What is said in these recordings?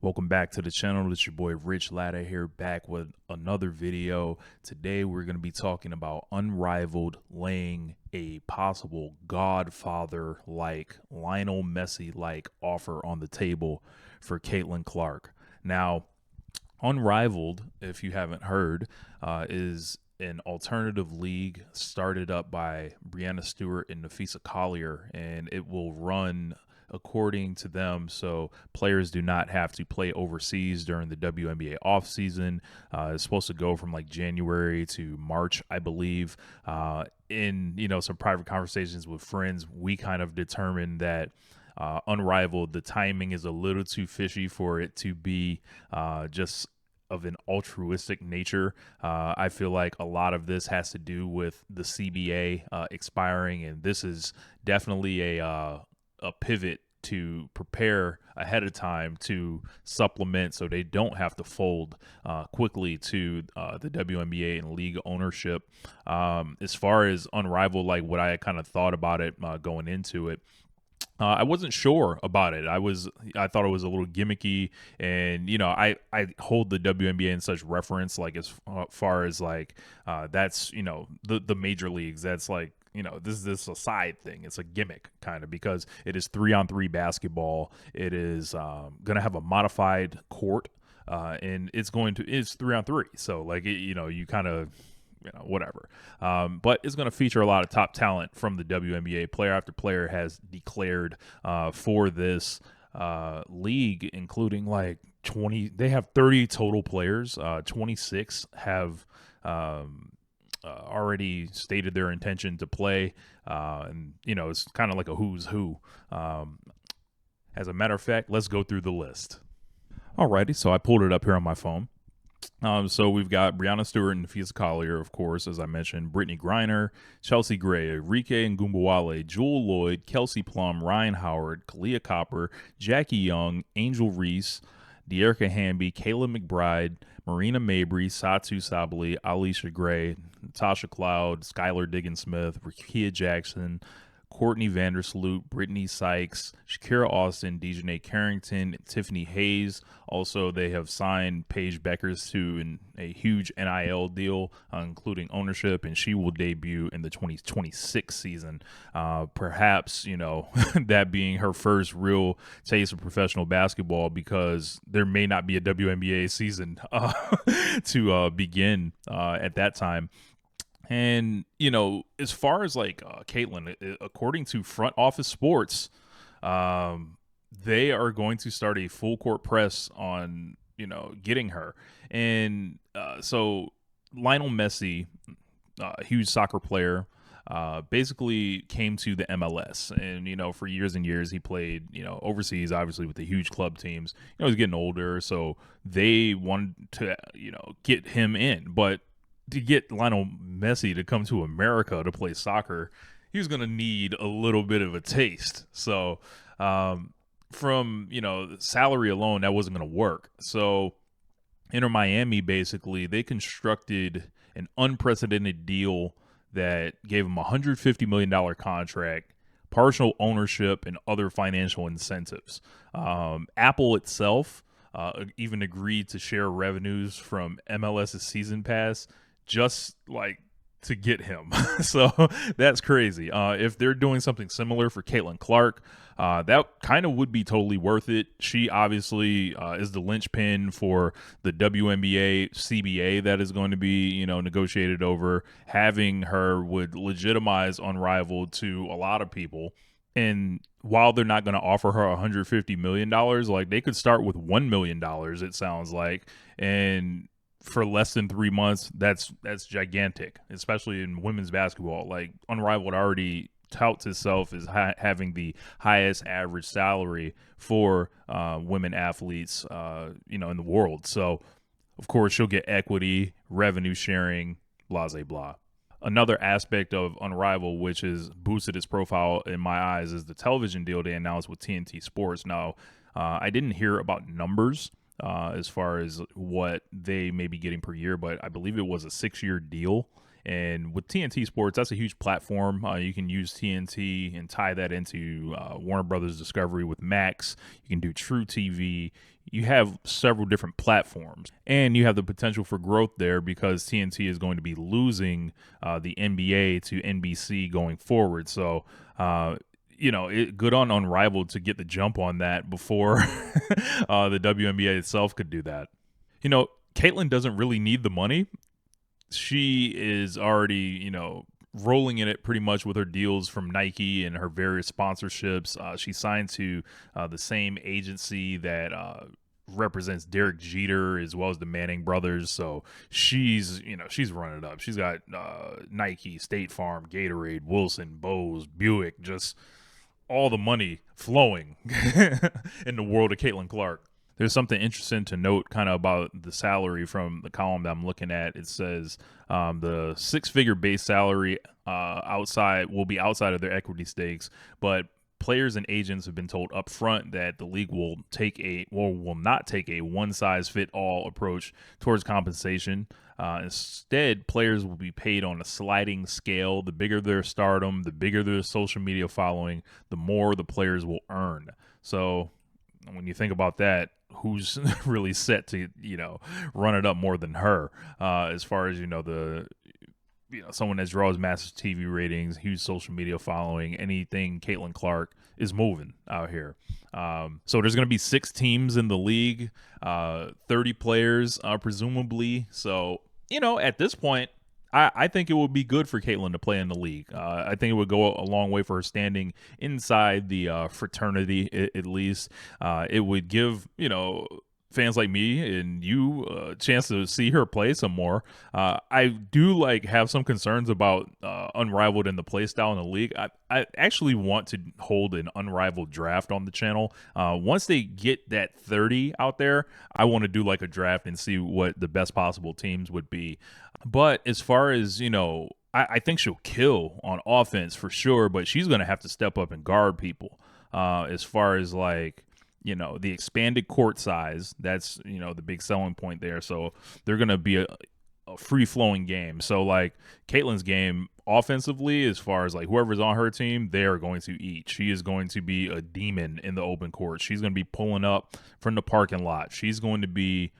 Welcome back to the channel. It's your boy Rich Latta here, back with another video. Today we're going to be talking about Unrivaled laying a possible Godfather-like, Lionel Messi-like offer on the table for Caitlin Clark. Now, Unrivaled, if you haven't heard, is an alternative league started up by Breanna Stewart and Nafisa Collier, and it will run according to them, so players do not have to play overseas during the WNBA offseason. It's supposed to go from like January to March, I believe. In some private conversations with friends, we kind of determined that Unrivaled, the timing is a little too fishy for it to be just of an altruistic nature. I feel like a lot of this has to do with the CBA expiring, and this is definitely a pivot to prepare ahead of time to supplement so they don't have to fold quickly to the WNBA and league ownership. As far as Unrivaled, like what I kind of thought about it going into it, I wasn't sure about it. I thought it was a little gimmicky, and I hold the WNBA in such reference, like as far as like that's the major leagues. That's like this is a side thing. It's a gimmick kind of because it is 3-on-3 basketball. It is going to have a modified court, and it's 3-on-3. So like you kind of whatever. But it's going to feature a lot of top talent from the WNBA. Player after player has declared for this league, including like 20. They have 30 total players. 26 have already stated their intention to play. And it's kind of like a who's who. As a matter of fact, let's go through the list. Alrighty, so I pulled it up here on my phone. So we've got Breanna Stewart and Nafisa Collier, of course, as I mentioned, Brittany Griner, Chelsea Gray, Enrique Ngumbawale, Jewel Lloyd, Kelsey Plum, Ryan Howard, Kalia Copper, Jackie Young, Angel Reese, Dearica Hamby, Kayla McBride, Marina Mabry, Satu Sabali, Alicia Gray, Natasha Cloud, Skylar Diggins-Smith, Rakia Jackson, Courtney Vandersloot, Brittany Sykes, Shakira Austin, Dejanay Carrington, Tiffany Hayes. Also, they have signed Paige Beckers to a huge NIL deal, including ownership, and she will debut in the 2026 season. Perhaps, that being her first real taste of professional basketball, because there may not be a WNBA season to begin at that time. And, as far as like Caitlin, according to Front Office Sports, they are going to start a full court press on, getting her. And so Lionel Messi, a huge soccer player, basically came to the MLS. And, for years and years, he played, overseas, obviously with the huge club teams. He's getting older, so they wanted to, get him in. But to get Lionel Messi to come to America to play soccer, he was going to need a little bit of a taste. So from, salary alone, that wasn't going to work. So Inter Miami, basically, they constructed an unprecedented deal that gave him a $150 million contract, partial ownership, and other financial incentives. Apple itself even agreed to share revenues from MLS's season pass, just like to get him. So that's crazy. If they're doing something similar for Caitlin Clark, that kind of would be totally worth it. She obviously is the linchpin for the WNBA CBA that is going to be, negotiated over. Having her would legitimize Unrivaled to a lot of people. And while they're not going to offer her $150 million, like they could start with $1 million, it sounds like. And for less than 3 months, that's gigantic, especially in women's basketball. Like Unrivaled already touts itself as having the highest average salary for women athletes, in the world. So, of course, she'll get equity, revenue sharing, blah, blah, blah. Another aspect of Unrivaled, which has boosted its profile in my eyes, is the television deal they announced with TNT Sports. Now, I didn't hear about numbers as far as what they may be getting per year, but I believe it was a 6-year deal. And with TNT Sports, that's a huge platform. You can use TNT and tie that into Warner Brothers Discovery with Max. You can do True TV. you have several different platforms, and you have the potential for growth there because TNT is going to be losing the NBA to NBC going forward. So, good on Unrivaled to get the jump on that before the WNBA itself could do that. Caitlyn doesn't really need the money. She is already, rolling in it pretty much with her deals from Nike and her various sponsorships. She signed to the same agency that represents Derek Jeter as well as the Manning brothers. So she's running it up. She's got Nike, State Farm, Gatorade, Wilson, Bose, Buick, just all the money flowing in the world of Caitlin Clark. There's something interesting to note kind of about the salary from the column that I'm looking at. It says the six-figure base salary will be outside of their equity stakes, but players and agents have been told up front that the league will not take a one-size-fit-all approach towards compensation. Instead, players will be paid on a sliding scale. The bigger their stardom, the bigger their social media following, the more the players will earn. So when you think about that, who's really set to, run it up more than her, as far as, someone that draws massive TV ratings, huge social media following, anything Caitlin Clark is moving out here. So there's going to be 6 teams in the league, 30 players, presumably. So, at this point, I think it would be good for Caitlyn to play in the league. I think it would go a long way for her standing inside the fraternity, at least. It would give, fans like me and you a chance to see her play some more. I do have some concerns about Unrivaled in the play style in the league. I actually want to hold an Unrivaled draft on the channel. Once they get that 30 out there, I want to do a draft and see what the best possible teams would be. But as far as, I think she'll kill on offense for sure, but she's going to have to step up and guard people. As far as the expanded court size, that's, the big selling point there. So they're going to be a free-flowing game. So, Caitlyn's game offensively, as far as, whoever's on her team, they are going to eat. She is going to be a demon in the open court. She's going to be pulling up from the parking lot. She's going to be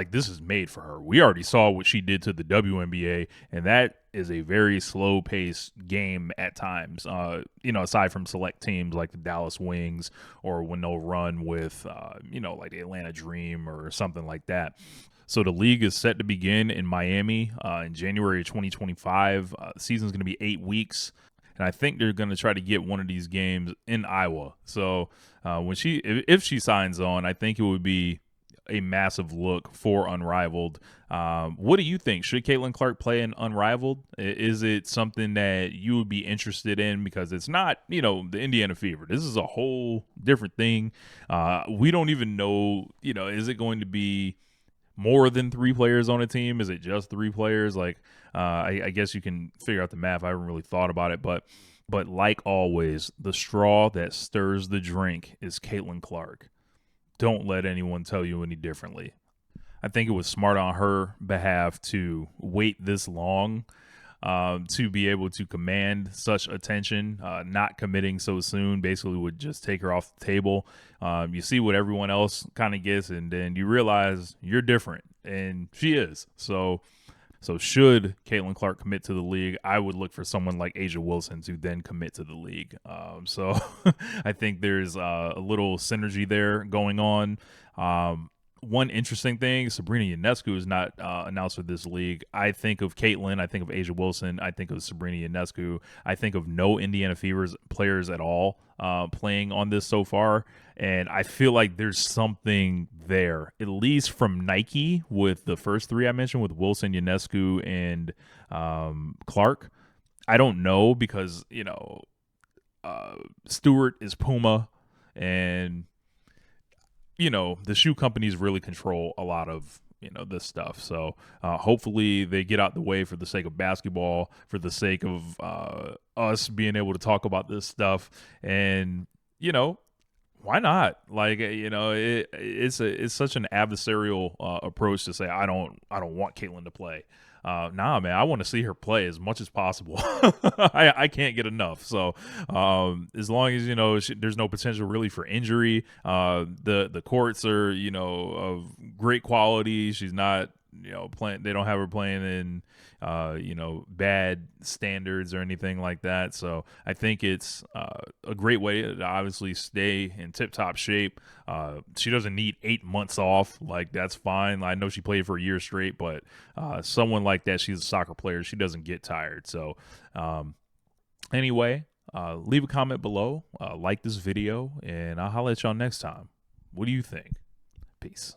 this is made for her. We already saw what she did to the WNBA, and that is a very slow-paced game at times, aside from select teams like the Dallas Wings or when they'll run with, the Atlanta Dream or something like that. So the league is set to begin in Miami in January of 2025. The season's going to be 8 weeks, and I think they're going to try to get one of these games in Iowa. So if she signs on, I think it would be a massive look for Unrivaled. What do you think? Should Caitlin Clark play in Unrivaled? Is it something that you would be interested in? Because it's not, the Indiana Fever. This is a whole different thing. We don't even know, is it going to be more than 3 players on a team? Is it just 3 players? I guess you can figure out the math. I haven't really thought about it, but like always, the straw that stirs the drink is Caitlin Clark. Don't let anyone tell you any differently. I think it was smart on her behalf to wait this long to be able to command such attention. Not committing so soon basically would just take her off the table. You see what everyone else kind of gets, and then you realize you're different, and she is. So should Caitlin Clark commit to the league, I would look for someone like A'ja Wilson to then commit to the league. So I think there's a little synergy there going on. One interesting thing, Sabrina Ionescu is not announced for this league. I think of Caitlin, I think of A'ja Wilson, I think of Sabrina Ionescu. I think of no Indiana Fevers players at all playing on this so far. And I feel like there's something there, at least from Nike with the first 3 I mentioned, with Wilson, Ionescu, and Clark. I don't know because, Stewart is Puma, and the shoe companies really control a lot of, this stuff. So hopefully they get out the way for the sake of basketball, for the sake of us being able to talk about this stuff. And, Why not? Like, it's such an adversarial approach to say I don't want Caitlin to play. Nah, man, I want to see her play as much as possible. I can't get enough. So as long as there's no potential really for injury, the courts are of great quality. She's not playing. They don't have her playing in bad standards or anything like that. So I think it's a great way to obviously stay in tip top shape. She doesn't need 8 months off. Like, that's fine. I know she played for a year straight, but someone like that, she's a soccer player. She doesn't get tired. So anyway, leave a comment below, like this video, and I'll holler at y'all next time. What do you think? Peace.